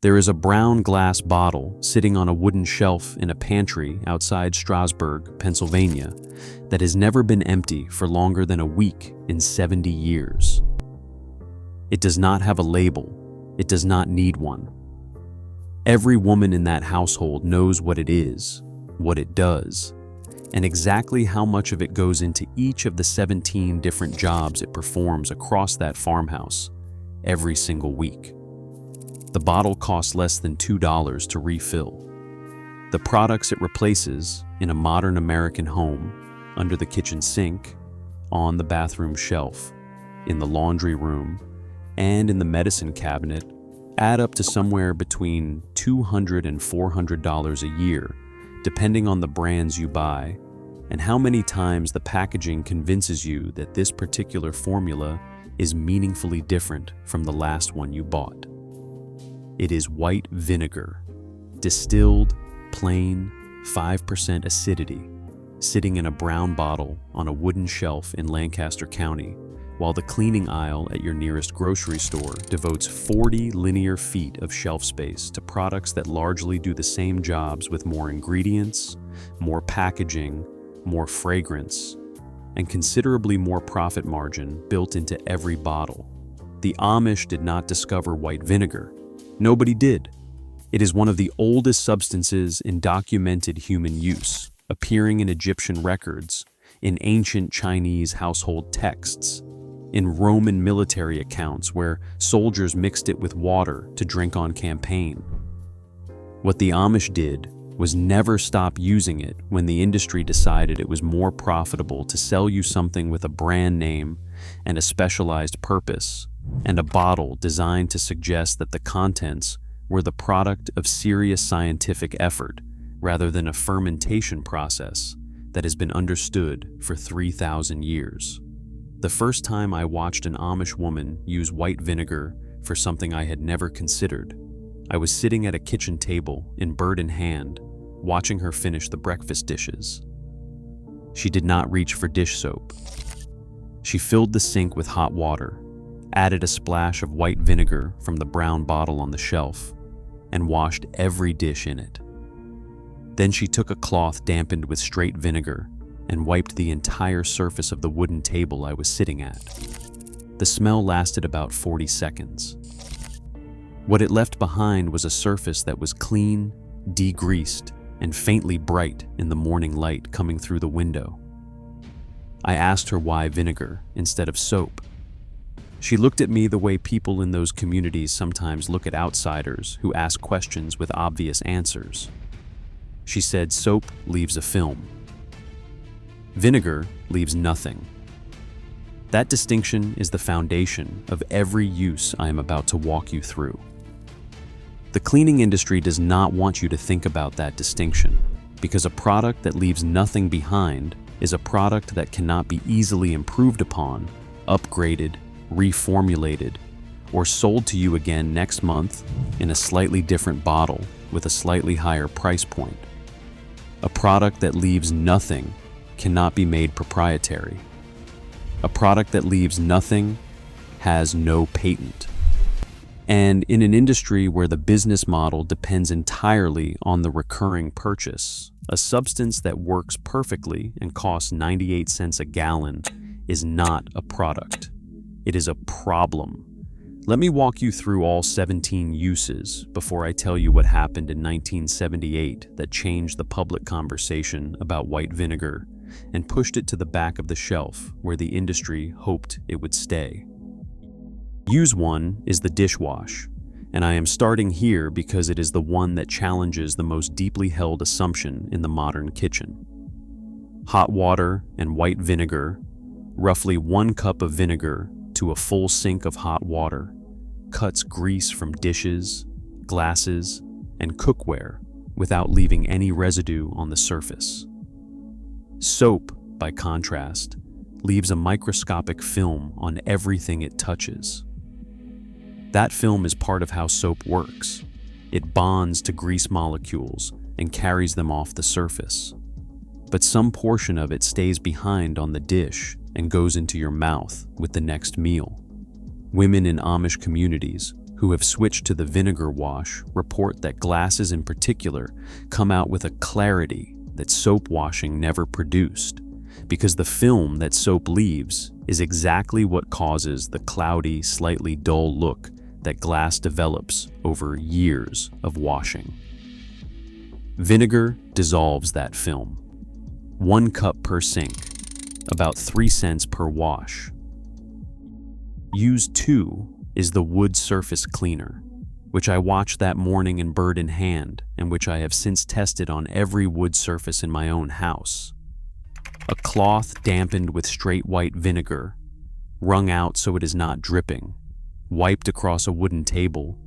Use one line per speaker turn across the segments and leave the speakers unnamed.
There is a brown glass bottle sitting on a wooden shelf in a pantry outside Strasburg, Pennsylvania, that has never been empty for longer than a week in 70 years. It does not have a label. It does not need one. Every woman in that household knows what it is, what it does, and exactly how much of it goes into each of the 17 different jobs it performs across that farmhouse every single week. The bottle costs less than $2 to refill. The products it replaces in a modern American home, under the kitchen sink, on the bathroom shelf, in the laundry room, and in the medicine cabinet add up to somewhere between $200 and $400 a year, depending on the brands you buy and how many times the packaging convinces you that this particular formula is meaningfully different from the last one you bought. It is white vinegar, distilled, plain, 5% acidity, sitting in a brown bottle on a wooden shelf in Lancaster County, while the cleaning aisle at your nearest grocery store devotes 40 linear feet of shelf space to products that largely do the same jobs with more ingredients, more packaging, more fragrance, and considerably more profit margin built into every bottle. The Amish did not discover white vinegar. Nobody did. It is one of the oldest substances in documented human use, appearing in Egyptian records, in ancient Chinese household texts, in Roman military accounts where soldiers mixed it with water to drink on campaign. What the Amish did was never stop using it when the industry decided it was more profitable to sell you something with a brand name and a specialized purpose, and a bottle designed to suggest that the contents were the product of serious scientific effort rather than a fermentation process that has been understood for 3,000 years. The first time I watched an Amish woman use white vinegar for something I had never considered, I was sitting at a kitchen table in bird in hand, watching her finish the breakfast dishes. She did not reach for dish soap. She filled the sink with hot water, added a splash of white vinegar from the brown bottle on the shelf, and washed every dish in it. Then she took a cloth dampened with straight vinegar and wiped the entire surface of the wooden table I was sitting at. The smell lasted about 40 seconds. What it left behind was a surface that was clean, degreased, and faintly bright in the morning light coming through the window. I asked her why vinegar instead of soap. She looked at me the way people in those communities sometimes look at outsiders who ask questions with obvious answers. She said soap leaves a film. Vinegar leaves nothing. That distinction is the foundation of every use I am about to walk you through. The cleaning industry does not want you to think about that distinction, because a product that leaves nothing behind is a product that cannot be easily improved upon, upgraded, reformulated, or sold to you again next month in a slightly different bottle with a slightly higher price point. A product that leaves nothing cannot be made proprietary. A product that leaves nothing has no patent. And in an industry where the business model depends entirely on the recurring purchase, a substance that works perfectly and costs 98 cents a gallon is not a product. It is a problem. Let me walk you through all 17 uses before I tell you what happened in 1978 that changed the public conversation about white vinegar and pushed it to the back of the shelf where the industry hoped it would stay. Use 1 is the dishwash, and I am starting here because it is the one that challenges the most deeply held assumption in the modern kitchen. Hot water and white vinegar, roughly 1 cup of vinegar to a full sink of hot water, cuts grease from dishes, glasses, and cookware without leaving any residue on the surface. Soap, by contrast, leaves a microscopic film on everything it touches. That film is part of how soap works. It bonds to grease molecules and carries them off the surface. But some portion of it stays behind on the dish and goes into your mouth with the next meal. Women in Amish communities, who have switched to the vinegar wash report that glasses in particular come out with a clarity that soap washing never produced, because the film that soap leaves is exactly what causes the cloudy, slightly dull look that glass develops over years of washing. Vinegar dissolves that film. 1 cup per sink, about 3 cents per wash. Use 2 is the wood surface cleaner, which I watched that morning in bird in hand and which I have since tested on every wood surface in my own house. A cloth dampened with straight white vinegar, wrung out so it is not dripping, wiped across a wooden table,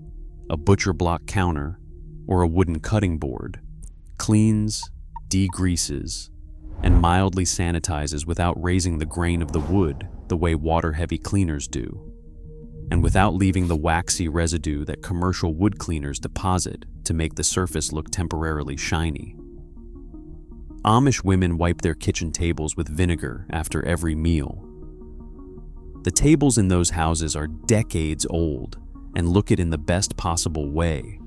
a butcher block counter, or a wooden cutting board, cleans, degreases, and mildly sanitizes without raising the grain of the wood the way water-heavy cleaners do, and without leaving the waxy residue that commercial wood cleaners deposit to make the surface look temporarily shiny. Amish women wipe their kitchen tables with vinegar after every meal. The tables in those houses are decades old and look it in the best possible way,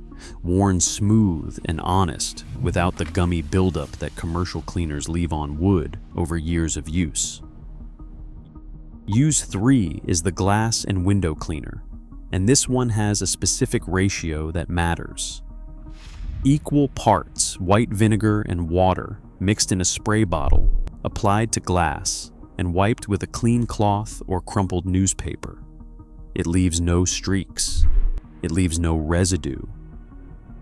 worn smooth and honest without the gummy buildup that commercial cleaners leave on wood over years of use. Use 3 is the glass and window cleaner, and this one has a specific ratio that matters. Equal parts white vinegar and water mixed in a spray bottle, applied to glass, and wiped with a clean cloth or crumpled newspaper. It leaves no streaks. It leaves no residue.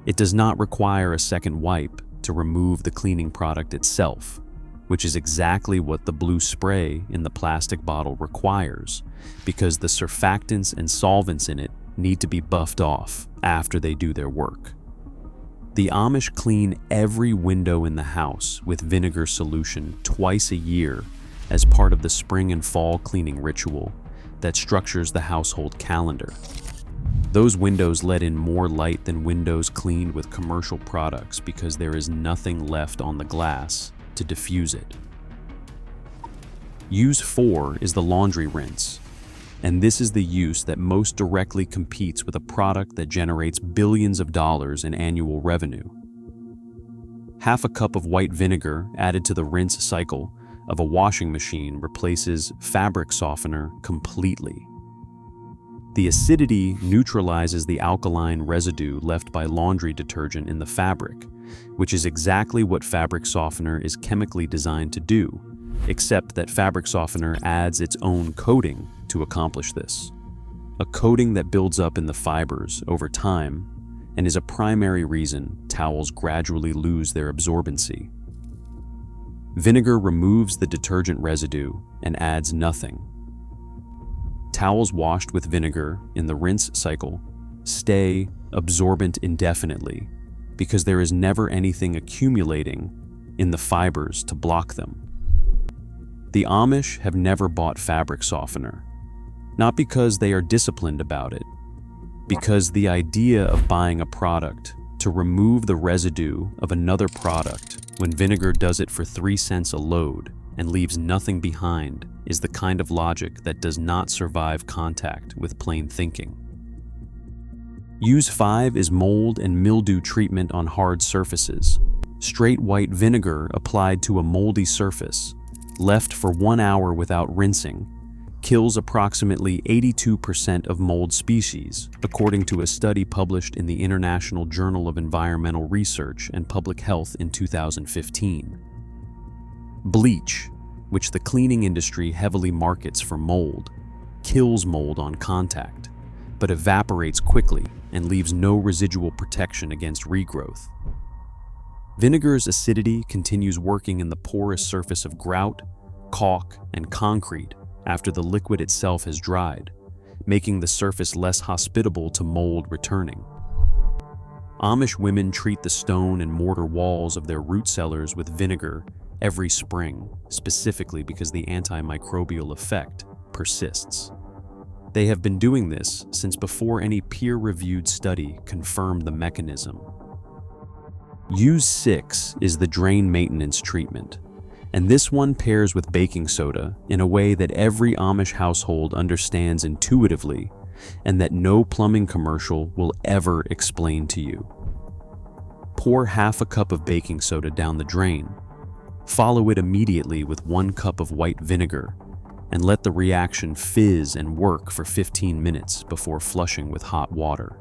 It does not require a second wipe to remove the cleaning product itself, which is exactly what the blue spray in the plastic bottle requires, because the surfactants and solvents in it need to be buffed off after they do their work. The Amish clean every window in the house with vinegar solution twice a year as part of the spring and fall cleaning ritual that structures the household calendar. Those windows let in more light than windows cleaned with commercial products because there is nothing left on the glass to diffuse it. Use 4 is the laundry rinse, and this is the use that most directly competes with a product that generates billions of dollars in annual revenue. Half a cup of white vinegar added to the rinse cycle of a washing machine replaces fabric softener completely. The acidity neutralizes the alkaline residue left by laundry detergent in the fabric, which is exactly what fabric softener is chemically designed to do, except that fabric softener adds its own coating to accomplish this. A coating that builds up in the fibers over time and is a primary reason towels gradually lose their absorbency. Vinegar removes the detergent residue and adds nothing. Towels washed with vinegar in the rinse cycle stay absorbent indefinitely because there is never anything accumulating in the fibers to block them. The Amish have never bought fabric softener, not because they are disciplined about it, because the idea of buying a product to remove the residue of another product when vinegar does it for 3 cents a load and leaves nothing behind is the kind of logic that does not survive contact with plain thinking. Use 5 is mold and mildew treatment on hard surfaces. Straight white vinegar applied to a moldy surface, left for 1 hour without rinsing, kills approximately 82% of mold species, according to a study published in the International Journal of Environmental Research and Public Health in 2015. Bleach, which the cleaning industry heavily markets for mold, kills mold on contact, but evaporates quickly and leaves no residual protection against regrowth. Vinegar's acidity continues working in the porous surface of grout, caulk, and concrete after the liquid itself has dried, making the surface less hospitable to mold returning. Amish women treat the stone and mortar walls of their root cellars with vinegar every spring, specifically because the antimicrobial effect persists. They have been doing this since before any peer-reviewed study confirmed the mechanism. Use 6 is the drain maintenance treatment, and this one pairs with baking soda in a way that every Amish household understands intuitively and that no plumbing commercial will ever explain to you. Pour half a cup of baking soda down the drain. Follow it immediately with 1 cup of white vinegar, and let the reaction fizz and work for 15 minutes before flushing with hot water.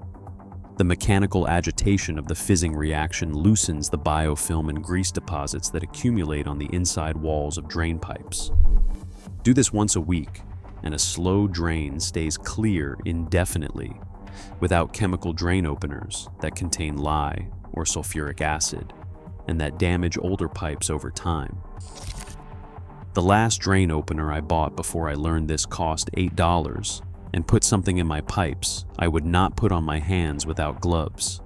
The mechanical agitation of the fizzing reaction loosens the biofilm and grease deposits that accumulate on the inside walls of drain pipes. Do this once a week, and a slow drain stays clear indefinitely, without chemical drain openers that contain lye or sulfuric acid, and that damage older pipes over time. The last drain opener I bought before I learned this cost $8 and put something in my pipes I would not put on my hands without gloves.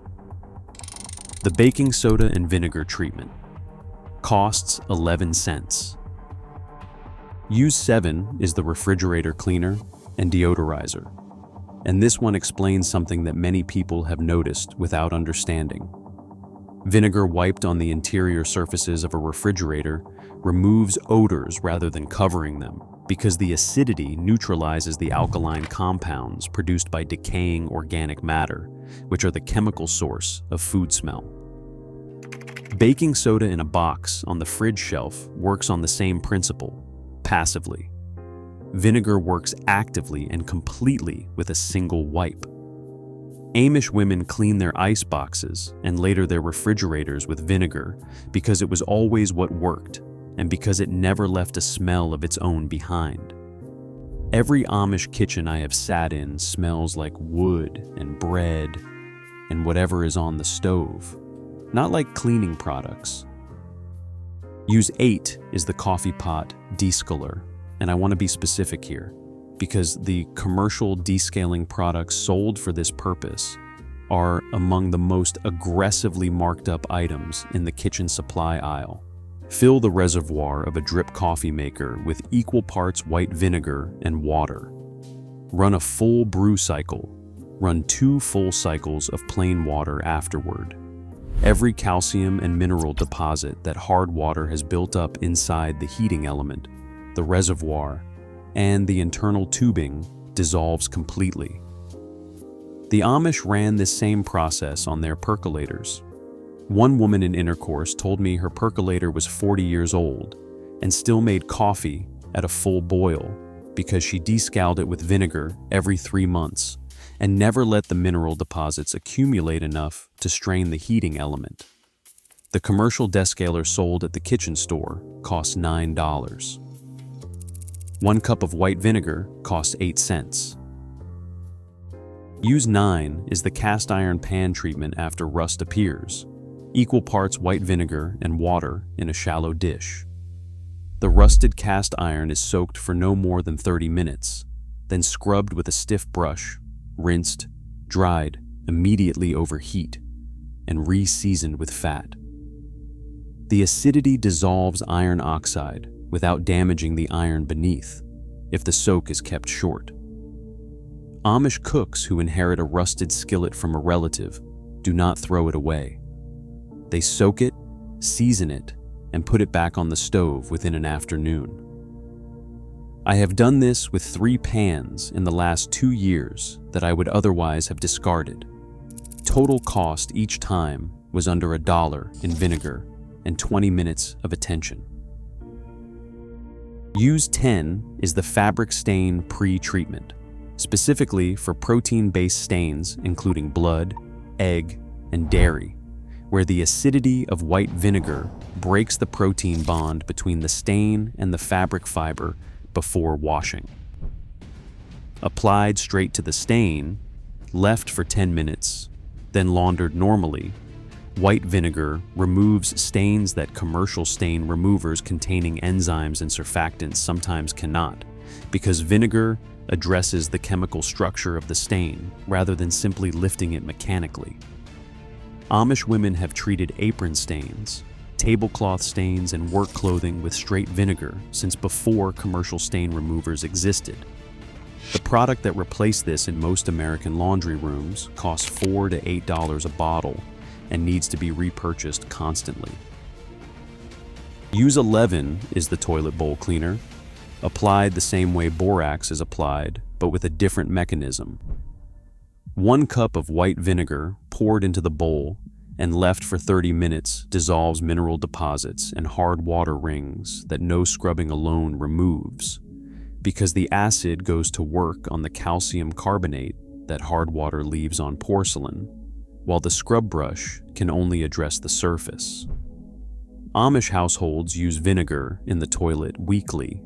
The baking soda and vinegar treatment costs 11 cents. Use 7 is the refrigerator cleaner and deodorizer, and this one explains something that many people have noticed without understanding. Vinegar wiped on the interior surfaces of a refrigerator removes odors rather than covering them, because the acidity neutralizes the alkaline compounds produced by decaying organic matter, which are the chemical source of food smell. Baking soda in a box on the fridge shelf works on the same principle, passively. Vinegar works actively and completely with a single wipe. Amish women clean their ice boxes and later their refrigerators with vinegar because it was always what worked, and because it never left a smell of its own behind. Every Amish kitchen I have sat in smells like wood and bread and whatever is on the stove, not like cleaning products. Use 8 is the coffee pot descaler, and I want to be specific here, because the commercial descaling products sold for this purpose are among the most aggressively marked up items in the kitchen supply aisle. Fill the reservoir of a drip coffee maker with equal parts white vinegar and water. Run a full brew cycle. Run 2 full cycles of plain water afterward. Every calcium and mineral deposit that hard water has built up inside the heating element, the reservoir, and the internal tubing dissolves completely. The Amish ran this same process on their percolators. One woman in intercourse told me her percolator was 40 years old and still made coffee at a full boil because she descaled it with vinegar every 3 months and never let the mineral deposits accumulate enough to strain the heating element. The commercial descaler sold at the kitchen store costs $9. 1 cup of white vinegar costs 8 cents. Use 9 is the cast iron pan treatment after rust appears. Equal parts white vinegar and water in a shallow dish. The rusted cast iron is soaked for no more than 30 minutes, then scrubbed with a stiff brush, rinsed, dried immediately over heat, and re-seasoned with fat. The acidity dissolves iron oxide without damaging the iron beneath, if the soak is kept short. Amish cooks who inherit a rusted skillet from a relative do not throw it away. They soak it, season it, and put it back on the stove within an afternoon. I have done this with 3 pans in the last 2 years that I would otherwise have discarded. Total cost each time was under $1 in vinegar and 20 minutes of attention. Use 10 is the fabric stain pre-treatment, specifically for protein-based stains including blood, egg, and dairy, where the acidity of white vinegar breaks the protein bond between the stain and the fabric fiber before washing. Applied straight to the stain, left for 10 minutes, then laundered normally, white vinegar removes stains that commercial stain removers containing enzymes and surfactants sometimes cannot, because vinegar addresses the chemical structure of the stain rather than simply lifting it mechanically. Amish women have treated apron stains, tablecloth stains, and work clothing with straight vinegar since before commercial stain removers existed. The product that replaced this in most American laundry rooms costs $4 to $8 a bottle and needs to be repurchased constantly. Use 11 is the toilet bowl cleaner, applied the same way borax is applied, but with a different mechanism. 1 cup of white vinegar poured into the bowl and left for 30 minutes dissolves mineral deposits and hard water rings that no scrubbing alone removes, because the acid goes to work on the calcium carbonate that hard water leaves on porcelain, while the scrub brush can only address the surface. Amish households use vinegar in the toilet weekly,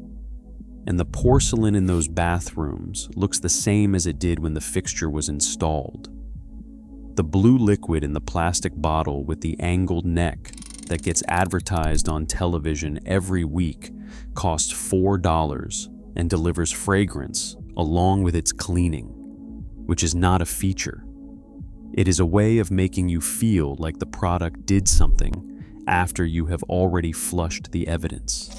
and the porcelain in those bathrooms looks the same as it did when the fixture was installed. The blue liquid in the plastic bottle with the angled neck that gets advertised on television every week costs $4 and delivers fragrance along with its cleaning, which is not a feature. It is a way of making you feel like the product did something after you have already flushed the evidence.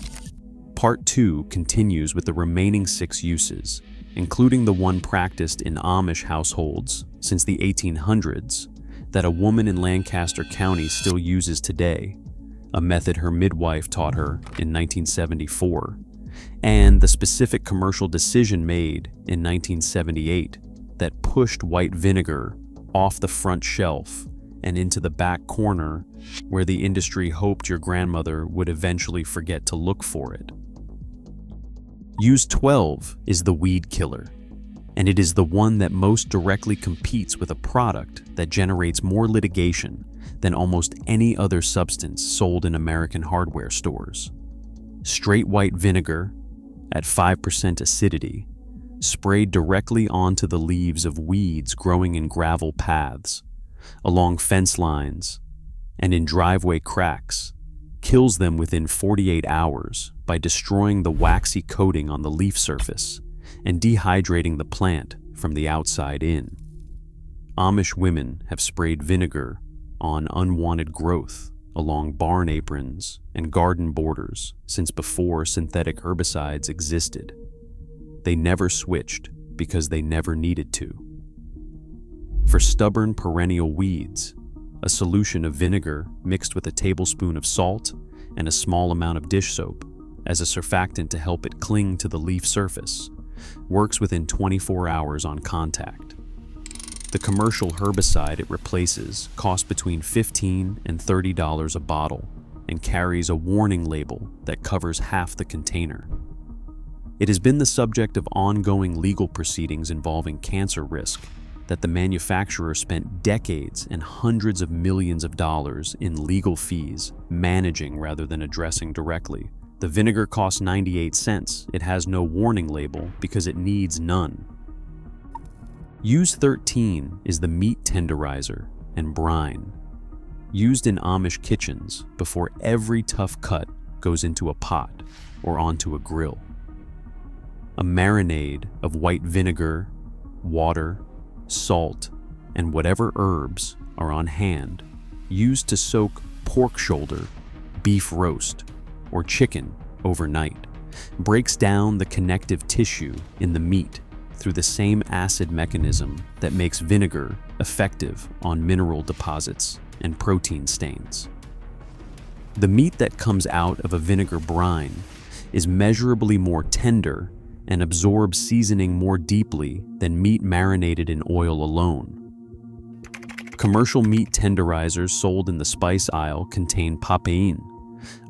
Part 2 continues with the remaining 6 uses, including the one practiced in Amish households since the 1800s that a woman in Lancaster County still uses today, a method her midwife taught her in 1974, and the specific commercial decision made in 1978 that pushed white vinegar off the front shelf and into the back corner where the industry hoped your grandmother would eventually forget to look for it. Use 12 is the weed killer, and it is the one that most directly competes with a product that generates more litigation than almost any other substance sold in American hardware stores. Straight white vinegar at 5% acidity, sprayed directly onto the leaves of weeds growing in gravel paths, along fence lines, and in driveway cracks, kills them within 48 hours by destroying the waxy coating on the leaf surface and dehydrating the plant from the outside in. Amish women have sprayed vinegar on unwanted growth along barn aprons and garden borders since before synthetic herbicides existed. They never switched because they never needed to. For stubborn perennial weeds, a solution of vinegar mixed with a tablespoon of salt and a small amount of dish soap as a surfactant to help it cling to the leaf surface works within 24 hours on contact. The commercial herbicide it replaces costs between $15 and $30 a bottle and carries a warning label that covers half the container. It has been the subject of ongoing legal proceedings involving cancer risk that the manufacturer spent decades and hundreds of millions of dollars in legal fees managing rather than addressing directly. The vinegar costs 98 cents. It has no warning label because it needs none. Use 13 is the meat tenderizer and brine, used in Amish kitchens before every tough cut goes into a pot or onto a grill. A marinade of white vinegar, water, salt, and whatever herbs are on hand, used to soak pork shoulder, beef roast, or chicken overnight, breaks down the connective tissue in the meat through the same acid mechanism that makes vinegar effective on mineral deposits and protein stains. The meat that comes out of a vinegar brine is measurably more tender and absorbs seasoning more deeply than meat marinated in oil alone. Commercial meat tenderizers sold in the spice aisle contain papain,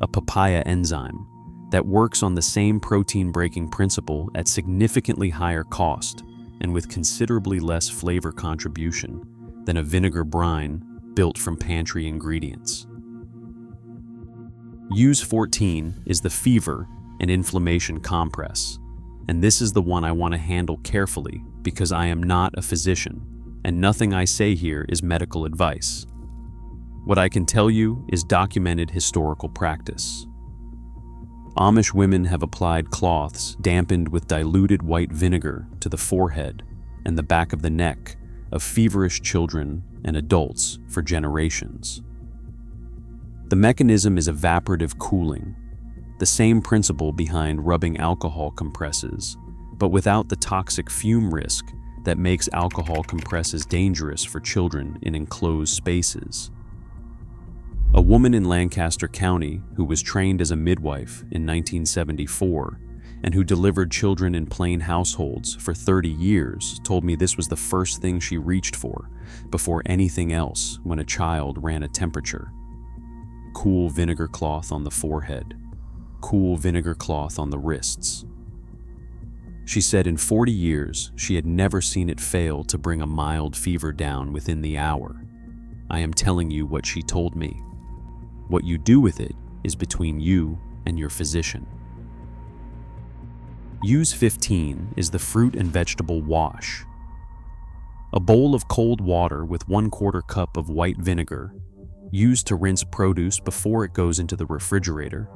a papaya enzyme that works on the same protein-breaking principle at significantly higher cost and with considerably less flavor contribution than a vinegar brine built from pantry ingredients. Use 14 is the fever and inflammation compress, and this is the one I want to handle carefully because I am not a physician, and nothing I say here is medical advice. What I can tell you is documented historical practice. Amish women have applied cloths dampened with diluted white vinegar to the forehead and the back of the neck of feverish children and adults for generations. The mechanism is evaporative cooling, the same principle behind rubbing alcohol compresses, but without the toxic fume risk that makes alcohol compresses dangerous for children in enclosed spaces. A woman in Lancaster County who was trained as a midwife in 1974 and who delivered children in plain households for 30 years, told me this was the first thing she reached for before anything else when a child ran a temperature. Cool vinegar cloth on the forehead, cool vinegar cloth on the wrists. She said in 40 years, she had never seen it fail to bring a mild fever down within the hour. I am telling you what she told me. What you do with it is between you and your physician. Use 15 is the fruit and vegetable wash. A bowl of cold water with 1/4 cup of white vinegar, used to rinse produce before it goes into the refrigerator,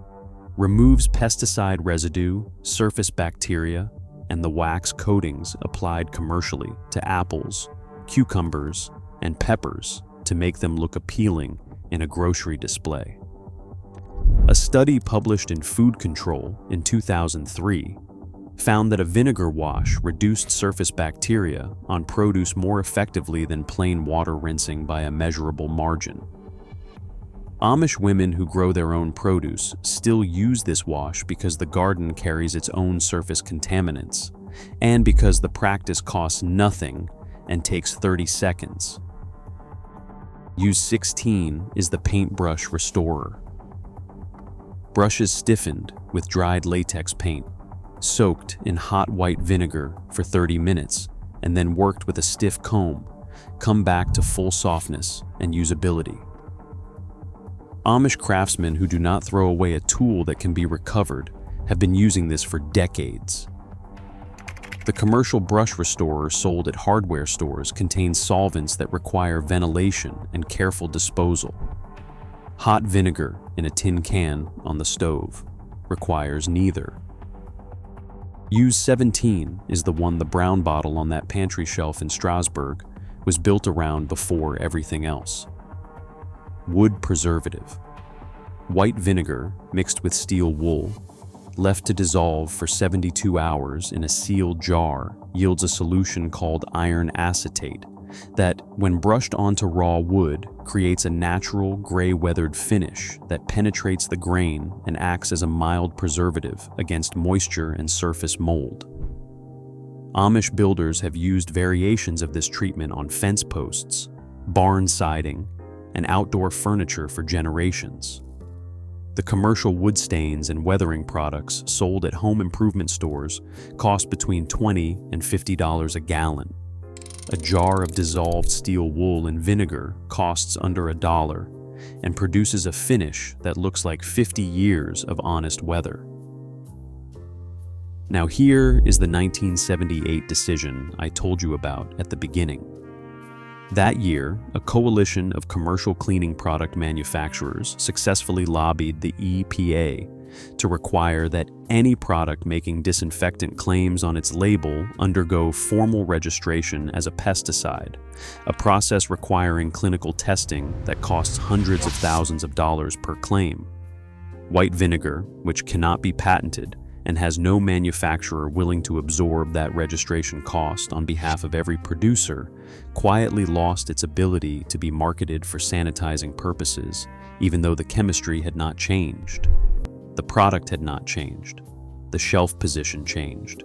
removes pesticide residue, surface bacteria, and the wax coatings applied commercially to apples, cucumbers, and peppers to make them look appealing in a grocery display. A study published in Food Control in 2003 found that a vinegar wash reduced surface bacteria on produce more effectively than plain water rinsing by a measurable margin. Amish women who grow their own produce still use this wash because the garden carries its own surface contaminants, and because the practice costs nothing and takes 30 seconds. Use 16 is the paintbrush restorer. Brushes stiffened with dried latex paint, soaked in hot white vinegar for 30 minutes, and then worked with a stiff comb, come back to full softness and usability. Amish craftsmen who do not throw away a tool that can be recovered have been using this for decades. The commercial brush restorer sold at hardware stores contains solvents that require ventilation and careful disposal. Hot vinegar in a tin can on the stove requires neither. Use 17 is the one the brown bottle on that pantry shelf in Strasbourg was built around before everything else. Wood preservative. White vinegar mixed with steel wool, left to dissolve for 72 hours in a sealed jar, yields a solution called iron acetate that, when brushed onto raw wood, creates a natural gray-weathered finish that penetrates the grain and acts as a mild preservative against moisture and surface mold. Amish builders have used variations of this treatment on fence posts, barn siding, and outdoor furniture for generations. The commercial wood stains and weathering products sold at home improvement stores cost between $20 and $50 a gallon. A jar of dissolved steel wool in vinegar costs under $1 and produces a finish that looks like 50 years of honest weather. Now here is the 1978 decision I told you about at the beginning. That year, a coalition of commercial cleaning product manufacturers successfully lobbied the EPA to require that any product making disinfectant claims on its label undergo formal registration as a pesticide, a process requiring clinical testing that costs hundreds of thousands of dollars per claim. White vinegar, which cannot be patented and has no manufacturer willing to absorb that registration cost on behalf of every producer, quietly lost its ability to be marketed for sanitizing purposes, even though the chemistry had not changed. The product had not changed. The shelf position changed.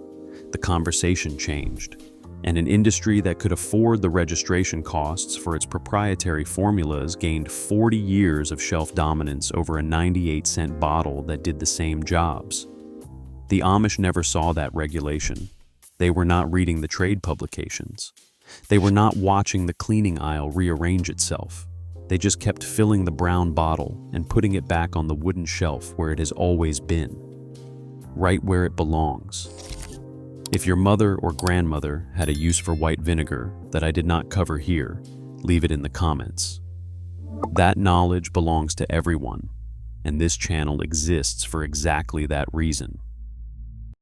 The conversation changed. And an industry that could afford the registration costs for its proprietary formulas gained 40 years of shelf dominance over a 98-cent bottle that did the same jobs. The Amish never saw that regulation. They were not reading the trade publications. They were not watching the cleaning aisle rearrange itself. They just kept filling the brown bottle and putting it back on the wooden shelf where it has always been, right where it belongs. If your mother or grandmother had a use for white vinegar that I did not cover here, leave it in the comments. That knowledge belongs to everyone, and this channel exists for exactly that reason.